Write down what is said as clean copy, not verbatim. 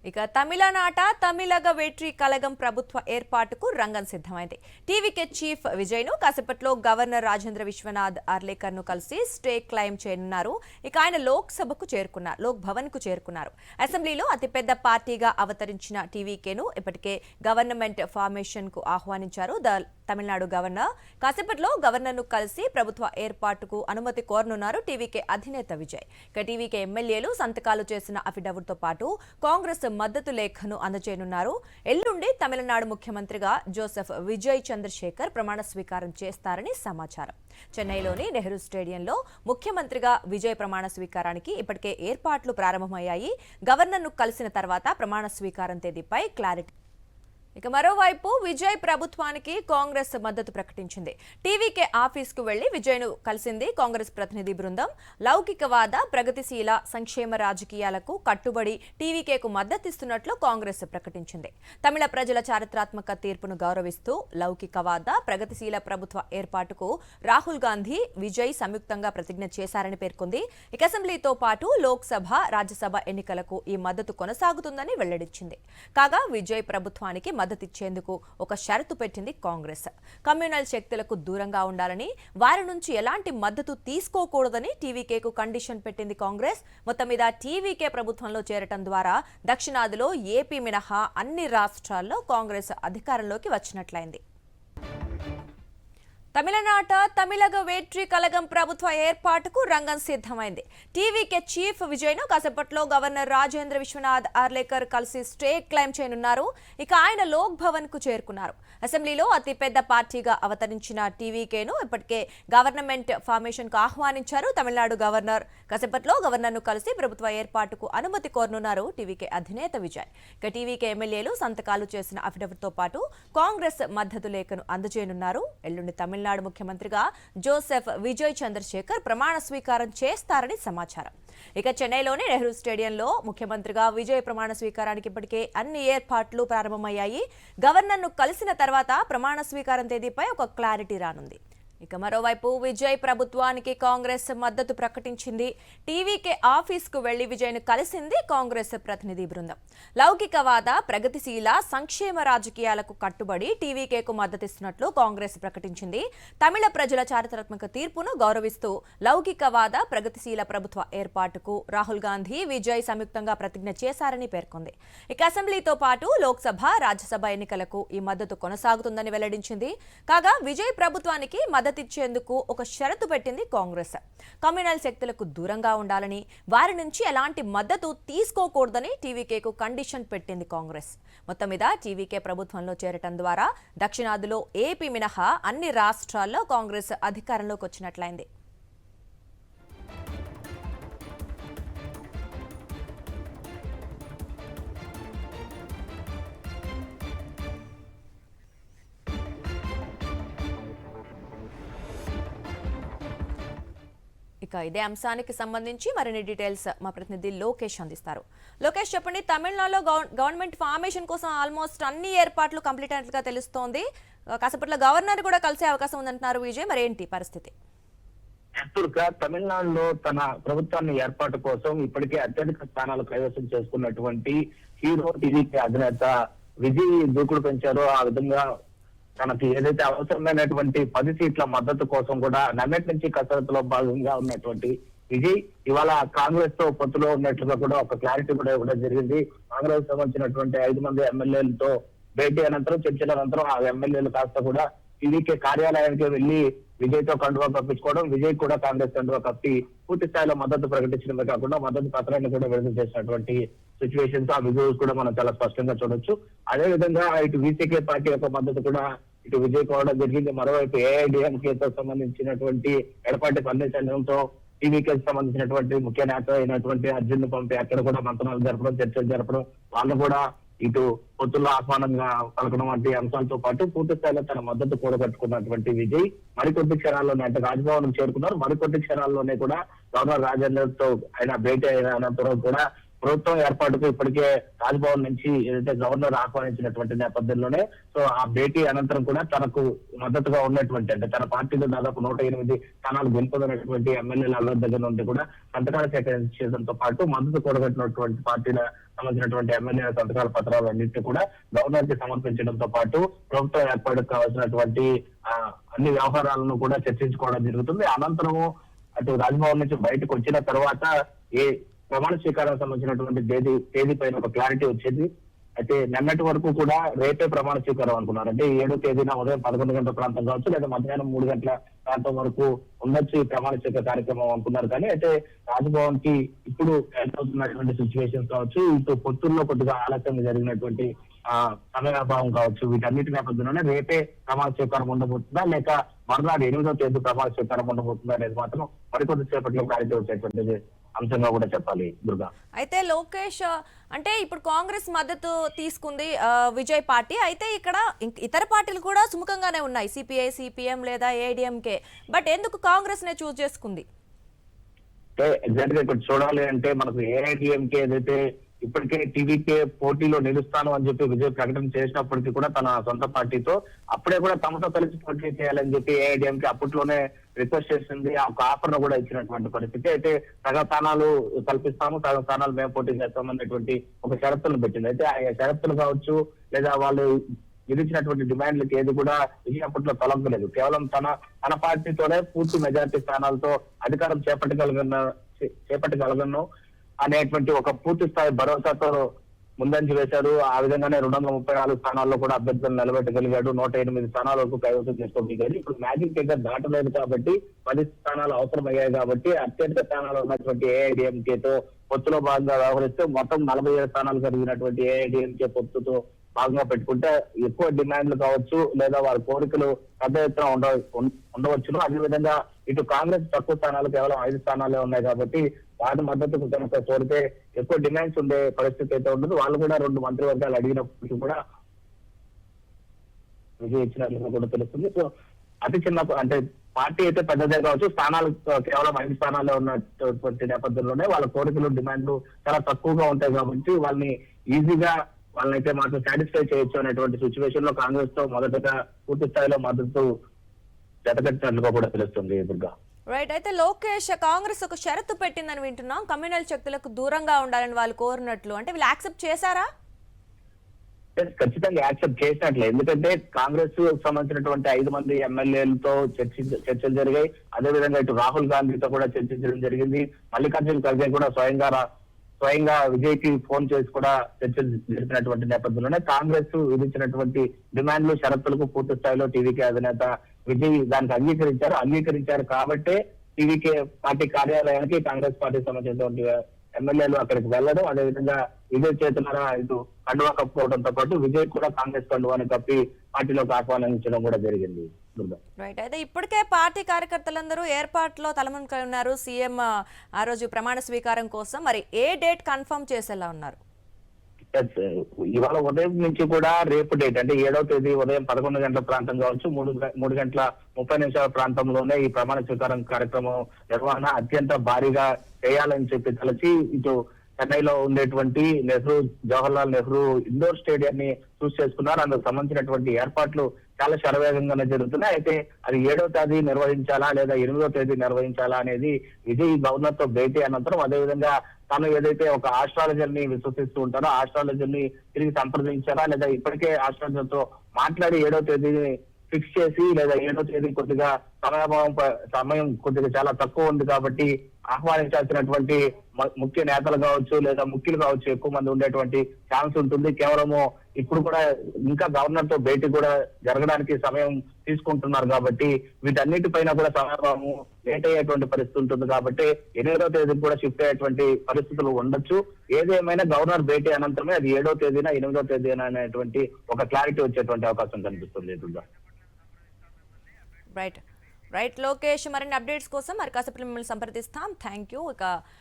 ఇక తమిళనాట తమిళగ వెట్రి కలగం ప్రభుత్వ ఏర్పాటుకు రంగం సిద్ధమైంది. టీవీకే చీఫ్ విజయ్ను కాసేపట్లో గవర్నర్ రాజేంద్ర విశ్వనాథ్ ఆర్లేకర్ను కలిసి స్టే క్లైమ్ చేయనున్నారు. ఇక ఆయన లోక్ భవన్ కు చేరుకున్నారు. అసెంబ్లీలో అతిపెద్ద పార్టీగా అవతరించిన టీవీకేను ఇప్పటికే గవర్నమెంట్ ఫార్మేషన్ కు ఆహ్వానించారు. తమిళనాడు గవర్నర్ కాసేపట్లో గవర్నర్ను కలిసి ప్రభుత్వ ఏర్పాటుకు అనుమతి కోరనున్నారు టీవీకే అధినేత విజయ్. ఇక టీవీకే ఎమ్మెల్యేలు సంతకాలు చేసిన అఫిడవిట్తో పాటు కాంగ్రెస్ మద్దతు లేఖను అందజేయనున్నారు. ఎల్లుండి తమిళనాడు ముఖ్యమంత్రిగా జోసెఫ్ విజయ్ చంద్రశేఖర్ ప్రమాణ స్వీకారం చేస్తారని సమాచారం. చెన్నైలోని నెహ్రూ స్టేడియంలో ముఖ్యమంత్రిగా విజయ్ ప్రమాణ స్వీకారానికి ఇప్పటికే ఏర్పాట్లు ప్రారంభమయ్యాయి. గవర్నర్ను కలిసిన తర్వాత ప్రమాణ స్వీకారం తేదీపై క్లారిటీ. ఇక మరోవైపు విజయ్ ప్రభుత్వానికి కాంగ్రెస్ మద్దతు ప్రకటించింది. టీవీకే ఆఫీస్కు వెళ్లి విజయ్ను కలిసింది కాంగ్రెస్ ప్రతినిధి బృందం. లౌకికవాద ప్రగతిశీల సంక్షేమ రాజకీయాలకు కట్టుబడి టీవీకేకు మద్దతిస్తున్నట్లు కాంగ్రెస్ ప్రకటించింది. తమిళ ప్రజల చారిత్రాత్మక తీర్పును గౌరవిస్తూ లౌకికవాద ప్రగతిశీల ప్రభుత్వ ఏర్పాటుకు రాహుల్ గాంధీ, విజయ్ సంయుక్తంగా ప్రతిజ్ఞ చేశారని పేర్కొంది. ఇక అసెంబ్లీతో పాటు లోక్సభ, రాజ్యసభ ఎన్నికలకు ఈ మద్దతు కొనసాగుతుందని వెల్లడించింది. కాగా విజయ్ ప్రభుత్వానికి మద్దతిచ్చేందుకు ఒక షరతు పెట్టింది కాంగ్రెస్. కమ్యూనల్ శక్తులకు దూరంగా ఉండాలని, వారి నుంచి ఎలాంటి మద్దతు తీసుకోకూడదని టీవీకేకు కండిషన్ పెట్టింది కాంగ్రెస్. మొత్తం మీద టీవీకే ప్రభుత్వంలో చేరటం ద్వారా దక్షిణాదిలో ఏపీ మినహా అన్ని రాష్ట్రాల్లో కాంగ్రెస్ అధికారంలోకి వచ్చినట్లయింది. తమిళనాట తమిళగ వెట్రి కలగం ప్రభుత్వ ఏర్పాటుకు రంగం సిద్ధమైంది. టీవీకే చీఫ్ విజయ్ను కాసేపట్లో గవర్నర్ రాజేంద్ర విశ్వనాథ్ ఆర్లేకర్ కలిసి స్టే క్లైమ్ చేయనున్నారు. ఇక ఆయన లోక్ భవన్ కు చేరుకున్నారు. అసెంబ్లీలో అతిపెద్ద పార్టీగా అవతరించిన టీవీకేను ఇప్పటికే గవర్నమెంట్ ఫార్మేషన్ కు ఆహ్వానించారు తమిళనాడు గవర్నర్. కాసేపట్లో గవర్నర్ను కలిసి ప్రభుత్వ ఏర్పాటుకు అనుమతి కోరనున్నారు టీవీకే అధినేత విజయ్. ఇక టీవీకే ఎమ్మెల్యేలు సంతకాలు చేసిన అఫిడవిట్తో పాటు కాంగ్రెస్ మద్దతు లేఖను అందజేయనున్నారు. ఎల్లుండి తమిళనాడు ముఖ్యమంత్రిగా జోసెఫ్ విజయ్ చంద్రశేఖర్ ప్రమాణ స్వీకారం చేస్తారని సమాచారం. ఇక చెన్నైలోని నెహ్రూ స్టేడియంలో ముఖ్యమంత్రిగా విజయ్ ప్రమాణ స్వీకారానికి ఇప్పటికే అన్ని ఏర్పాట్లు ప్రారంభమయ్యాయి. గవర్నర్ను కలిసిన తర్వాత ప్రమాణ స్వీకారం తేదీపై ఒక క్లారిటీ రానుంది. ఇక మరోవైపు విజయ్ ప్రభుత్వానికి కాంగ్రెస్ మద్దతు ప్రకటించింది. టీవీకే ఆఫీస్కు వెళ్లి విజయ్ను కలిసింది కాంగ్రెస్ ప్రతినిధి బృందం. లౌకికవాద ప్రగతిశీల సంక్షేమ రాజకీయాలకు కట్టుబడి టీవీకేకు మద్దతిస్తున్నట్లు కాంగ్రెస్ ప్రకటించింది. తమిళ ప్రజల చారిత్రాత్మక తీర్పును గౌరవిస్తూ లౌకికవాద ప్రగతిశీల ప్రభుత్వ ఏర్పాటుకు రాహుల్ గాంధీ, విజయ్ సంయుక్తంగా ప్రతిజ్ఞ చేశారని పేర్కొంది. ఇక అసెంబ్లీతో పాటు లోక్సభ, రాజ్యసభ ఎన్నికలకు ఈ మద్దతు కొనసాగుతుందని వెల్లడించింది. కాగా విజయ్ ప్రభుత్వానికి మద్దతిచ్చేందుకు ఒక షరతు పెట్టింది కాంగ్రెస్. కమ్యూనల్ శక్తులకు దూరంగా ఉండాలని, వారి నుంచి ఎలాంటి మద్దతు తీసుకోకూడదని టీవీకేకు కండిషన్ పెట్టింది కాంగ్రెస్. మొత్తం మీద టీవీకే ప్రభుత్వంలో చేరటం ద్వారా దక్షిణాదిలో ఏపీ మినహా అన్ని రాష్ట్రాల్లో కాంగ్రెస్ అధికారంలోకి వచ్చినట్లయింది. ఇక ఇదే అంశానికి సంబంధించి మరిన్ని డీటెయిల్స్ మా ప్రతినిధి లోకేష్ అందిస్తారు. లోకేష్, చెప్పండి. తమిళనాడులో గవర్నమెంట్ ఫార్మేషన్ కోసం ఆల్మోస్ట్ అన్ని ఏర్పాట్లు కంప్లీట్ అయినట్లుగా తెలుస్తోంది. కాసేపట్లో గవర్నర్ కూడా కలిసే అవకాశం ఉందంటున్నారు విజయ్. మరి ఏంటి పరిస్థితి? తమిళనాడులో తన ప్రభుత్వాన్ని ఏర్పాటు కోసం ఇప్పటికే అత్యధిక స్థానాలు కైవసం చేసుకున్నటువంటి హీరో టీవీకే అధినేత విజయ్ దూకుడు పెంచారో ఆ విధంగా తనకి ఏదైతే అవసరమైనటువంటి 10 సీట్ల మద్దతు కోసం కూడా నిన్నటి నుంచి కసరత్తులో భాగంగా ఉన్నటువంటి విజయ్ ఇవాళ కాంగ్రెస్ తో పొత్తులో ఉన్నట్లుగా కూడా ఒక క్లారిటీ కూడా ఇవ్వడం జరిగింది. కాంగ్రెస్ సంబంధించినటువంటి 5 మంది ఎమ్మెల్యేలతో భేటీ అనంతరం, చర్చల అనంతరం ఆ ఎమ్మెల్యేలు కాస్త కూడా టీవీకే కార్యాలయానికి వెళ్లి విజయ్ తో కండువా కప్పించుకోవడం, విజయ్ కూడా కాంగ్రెస్ కండువా కప్పి పూర్తి స్థాయిలో మద్దతు ప్రకటించడమే కాకుండా మద్దతు పత్రాన్ని కూడా విడుదల చేసినటువంటి సిచ్యువేషన్స్, ఆ విజువల్స్ కూడా మనం చాలా స్పష్టంగా చూడొచ్చు. అదే విధంగా ఇటు వీసీకే పార్టీ యొక్క మద్దతు కూడా ఇటు విజయ్ కోవడం జరిగింది. మరోవైపు ఏఐడిఎంకేతో సంబంధించినటువంటి ఎడపాటి పన్నీర్సెల్వంతో టీవీకేకి సంబంధించినటువంటి ముఖ్య నేత అయినటువంటి అర్జున్ పంపి అక్కడ కూడా మంత్రాలు జరపడం, చర్చలు జరపడం, వాళ్ళు కూడా ఇటు పొత్తుల్లో ఆహ్వానంగా పలకడం వంటి అంశాలతో పాటు పూర్తి స్థాయిలో తన మద్దతు కూడగట్టుకున్నటువంటి విజయ్ మరికొద్ది క్షణాల్లోనే అంటే రాజ్భవన్ చేరుకున్నారు. మరికొద్ది క్షణాల్లోనే కూడా గవర్నర్ రాజేందర్ తో ఆయన భేటీ అయిన అనంతరం కూడా ప్రభుత్వం ఏర్పాటుకు ఇప్పటికే రాజ్భవన్ నుంచి ఏదైతే గవర్నర్ ఆహ్వానించినటువంటి నేపథ్యంలోనే సో ఆ భేటీ అనంతరం కూడా తనకు మద్దతుగా ఉన్నటువంటి అంటే తన పార్టీలో దాదాపు 108 స్థానాలు గెలుపొందినటువంటి ఎమ్మెల్యేల దగ్గర నుండి కూడా సంతకాలు సేకరించడంతో పాటు మద్దతు కూడగట్టినటువంటి పార్టీల సంబంధించినటువంటి ఎమ్మెల్యే సంతకాల పత్రాలు అన్నింటినీ కూడా గవర్నర్ కి సమర్పించడంతో పాటు ప్రభుత్వం ఏర్పాటుకు కావాల్సినటువంటి అన్ని వ్యవహారాలను కూడా చర్చించుకోవడం జరుగుతుంది. అనంతరము అటు రాజ్భవన్ నుంచి బయటకు వచ్చిన తర్వాత ఏ ప్రమాణ స్వీకారానికి సంబంధించినటువంటి తేదీ పైన ఒక క్లారిటీ వచ్చేది. అయితే నిన్నటి వరకు కూడా రేపే ప్రమాణ స్వీకారం అనుకున్నారు. అంటే 7వ తేదీన ఉదయం 11 గంటల ప్రాంతం కావచ్చు, లేదా మధ్యాహ్నం 3 గంటల ప్రాంతం వరకు ఉండొచ్చు ఈ ప్రమాణ స్వీకార కార్యక్రమం అనుకున్నారు. కానీ అయితే రాజ్భవన్ కి ఇప్పుడు అవుతున్నటువంటి సిచ్యువేషన్స్ కావచ్చు, ఇటు పొత్తుల్లో కొద్దిగా ఆలస్యంగా జరిగినటువంటి సమయాభావం కావచ్చు, వీటన్నిటి నేపథ్యంలోనే రేపే ప్రమాణ స్వీకారం ఉండబోతుందా, లేక మర్నాడు 8వ తేదీ ప్రమాణ స్వీకారం ఉండబోతుందా అనేది మాత్రం మరికొద్ది సేపట్లో క్లారిటీ వచ్చేటువంటిది అంశంగా కూడా చెప్పాలి దుర్గా. అయితే లోకేష్ అంటే ఇప్పుడు కాంగ్రెస్ మద్దతు తీసుకుంది విజయ్ పార్టీ. అయితే ఇక్కడ ఇతర పార్టీలు కూడా సుముఖంగానే ఉన్నాయి, సిపిఐ, సిపిఎం లేదా ఏడీఎంకే. బట్ ఎందుకు కాంగ్రెస్ నే చూస్ చేసుకుంది? అంటే ఎగ్జాక్ట్ గా ఇక్కడ చూడాలి అంటే మనకు ఏఐడిఎంకే ఏదైతే ఇప్పటికే టీవీకే పోటీలో నిలుస్తాను అని చెప్పి విజయ్ ప్రకటన చేసినప్పటికీ కూడా తన సొంత పార్టీతో అప్పుడే కూడా తమతో కలిసి పోటీ చేయాలని చెప్పి ఏఐడిఎంకే అప్పట్లోనే రిక్వెస్ట్ చేసింది. ఆ ఆఫర్ ను కూడా ఇచ్చినటువంటి పరిస్థితి. అయితే సగం స్థానాలు కల్పిస్తాము, సగం స్థానాలు మేము పోటీ చేస్తాం అన్నటువంటి ఒక షరతులను పెట్టింది. అయితే ఆ షరతులు కావచ్చు లేదా వాళ్ళు విధించినటువంటి డిమాండ్లకి ఏది కూడా విజయపట్లో తొలగలేదు. కేవలం తన పార్టీతోనే పూర్తి మెజారిటీ స్థానాలతో అధికారం చేపట్టగలను అనేటువంటి ఒక పూర్తి స్థాయి భరోసాతో ముందంజ వేశారు. ఆ విధంగానే 234 స్థానాల్లో కూడా అభ్యర్థులను నిలబెట్టగలిగాడు. 108 స్థానాల వరకు కైవసం చేసుకోగలిగాడు. ఇప్పుడు మ్యాజిక్ ఫిగర్ దాటలేదు కాబట్టి 10 స్థానాలు అవసరమయ్యాయి కాబట్టి అత్యధిక స్థానాలు ఉన్నటువంటి ఏఐడిఎంకేతో పొత్తులో భాగంగా వ్యవహరిస్తే మొత్తం 47 స్థానాలు కలిగినటువంటి ఏఐడిఎంకే పొత్తుతో భాగంగా పెట్టుకుంటే ఎక్కువ డిమాండ్లు కావచ్చు లేదా వారి కోరికలు పెద్ద ఎత్తున ఉండవచ్చును. అదేవిధంగా ఇటు కాంగ్రెస్ తక్కువ స్థానాలు కేవలం 5 స్థానాలే ఉన్నాయి కాబట్టి వారి మద్దతు కనుక కోరితే ఎక్కువ డిమాండ్స్ ఉండే పరిస్థితి అయితే ఉండదు. వాళ్ళు కూడా 2 మంత్రివర్గాలు అడిగినప్పటికీ కూడా విజయ్ ఇచ్చినట్లుగా కూడా తెలుస్తుంది. సో అతి చిన్న అంటే పార్టీ అయితే పెద్దదే కావచ్చు, స్థానాలు కేవలం 5 స్థానాలే ఉన్నటువంటి నేపథ్యంలోనే వాళ్ళ కోరికలు డిమాండ్లు చాలా తక్కువగా ఉంటాయి కాబట్టి వాళ్ళని ఈజీగా వాళ్ళనైతే మాత్రం సాటిస్ఫై చేయొచ్చు అనేటువంటి సిచ్యువేషన్ లో కాంగ్రెస్ తో మొదటగా పూర్తి స్థాయిలో మద్దతు జతకట్టినట్లుగా కూడా తెలుస్తుంది దుర్గా. రైట్. అయితే లోకేష్ కాంగ్రెస్ ఒక షరతు పెట్టిందని వింటున్నాం, కమ్యూనల్ శక్తులకు దూరంగా ఉండాలని వాళ్ళు కోరినట్లు. అంటే వీళ్ళు యాక్సెప్ట్ చేశారా? ఖచ్చితంగా యాక్సెప్ట్ చేసినట్లే. ఎందుకంటే కాంగ్రెస్ సంబంధించినటువంటి 5 మంది ఎమ్మెల్యేలతో చర్చలు జరిగాయి. అదేవిధంగా ఇటు రాహుల్ గాంధీతో కూడా చర్చించడం జరిగింది. మల్లికార్జున ఖర్గే కూడా స్వయంగా విజయ్ కి ఫోన్ చేసి కూడా చర్చలు జరిపినటువంటి నేపథ్యంలోనే కాంగ్రెస్ విధించినటువంటి డిమాండ్లు షరతులకు పూర్తి స్థాయిలో టీవీకే అధినేత విజయ్ దానికి అంగీకరించారు కాబట్టే టీవీకే పార్టీ కార్యాలయానికి కాంగ్రెస్ పార్టీకి సంబంధించినటువంటి ఎమ్మెల్యేలు అక్కడికి వెళ్ళడం, అదేవిధంగా విజయ్ చేతులారా ఇటు కండువా కప్పుకోవడంతో పాటు విజయ్ కూడా కాంగ్రెస్ కండువాని కప్పి పార్టీలోకి ఆహ్వానించడం కూడా జరిగింది. రైట్. అయితే ఇప్పటికే పార్టీ కార్యకర్తలందరూ ఏర్పాట్లో తలమునకై ఉన్నారు. సీఎం ఆ రోజు ప్రమాణ స్వీకారం కోసం మరి ఏ డేట్ కన్ఫర్మ్ చేసేలా ఉన్నారు? ఇవాళ ఉదయం నుంచి కూడా రేపు డేట్ అంటే 7వ తేదీ ఉదయం 11 గంటల ప్రాంతం కావచ్చు, 3 గంటల 30 నిమిషాల ప్రాంతంలోనే ఈ ప్రమాణ స్వీకారం కార్యక్రమం నిర్వహణ అత్యంత భారీగా చేయాలని చెప్పి తలచి ఇటు చెన్నైలో ఉండేటువంటి జవహర్లాల్ నెహ్రూ ఇండోర్ స్టేడియాన్ని చూస్ చేసుకున్నారు. అందుకు సంబంధించినటువంటి ఏర్పాట్లు చాలా శరవేగంగానే జరుగుతున్నాయి. అయితే అది 7వ తేదీ నిర్వహించాలా లేదా 8వ తేదీ నిర్వహించాలా అనేది విజయ్ గవర్నర్ తో భేటీ అనంతరం, అదేవిధంగా తాను ఏదైతే ఒక ఆస్ట్రాలజర్ ని విశ్వసిస్తూ ఉంటారో ఆస్ట్రాలజర్ ని తిరిగి సంప్రదించారా లేదా ఇప్పటికే ఆస్ట్రాలజర్ తో మాట్లాడి 7వ తేదీని ఫిక్స్ చేసి లేదా 7వ తేదీ కొద్దిగా సమయం కొద్దిగా చాలా తక్కువ ఉంది కాబట్టి ఆహ్వానించాల్సినటువంటి ముఖ్య నేతలు కావచ్చు లేదా ముఖ్యులు కావచ్చు ఎక్కువ మంది ఉండేటువంటి ఛాన్స్ ఉంటుంది. కేవలము ఇప్పుడు కూడా ఇంకా గవర్నర్ తో భేటీ కూడా జరగడానికి సమయం తీసుకుంటున్నారు కాబట్టి వీటన్నిటిపైన కూడా సమయము లేట్ అయ్యేటువంటి పరిస్థితి ఉంటుంది కాబట్టి 8వ తేదీకి కూడా షిఫ్ట్ అయ్యేటువంటి పరిస్థితులు ఉండొచ్చు. ఏదేమైనా గవర్నర్ భేటీ అనంతరమే అది 7వ తేదీన 8వ తేదీన అనేటువంటి ఒక క్లారిటీ వచ్చేటువంటి అవకాశం కనిపిస్తుంది. రైట్. లోకేష్, మరిన్ని అప్డేట్స్ కోసం మరి కాసేపు మిమ్మల్ని సంప్రదిస్తాం. Thank you. ఇక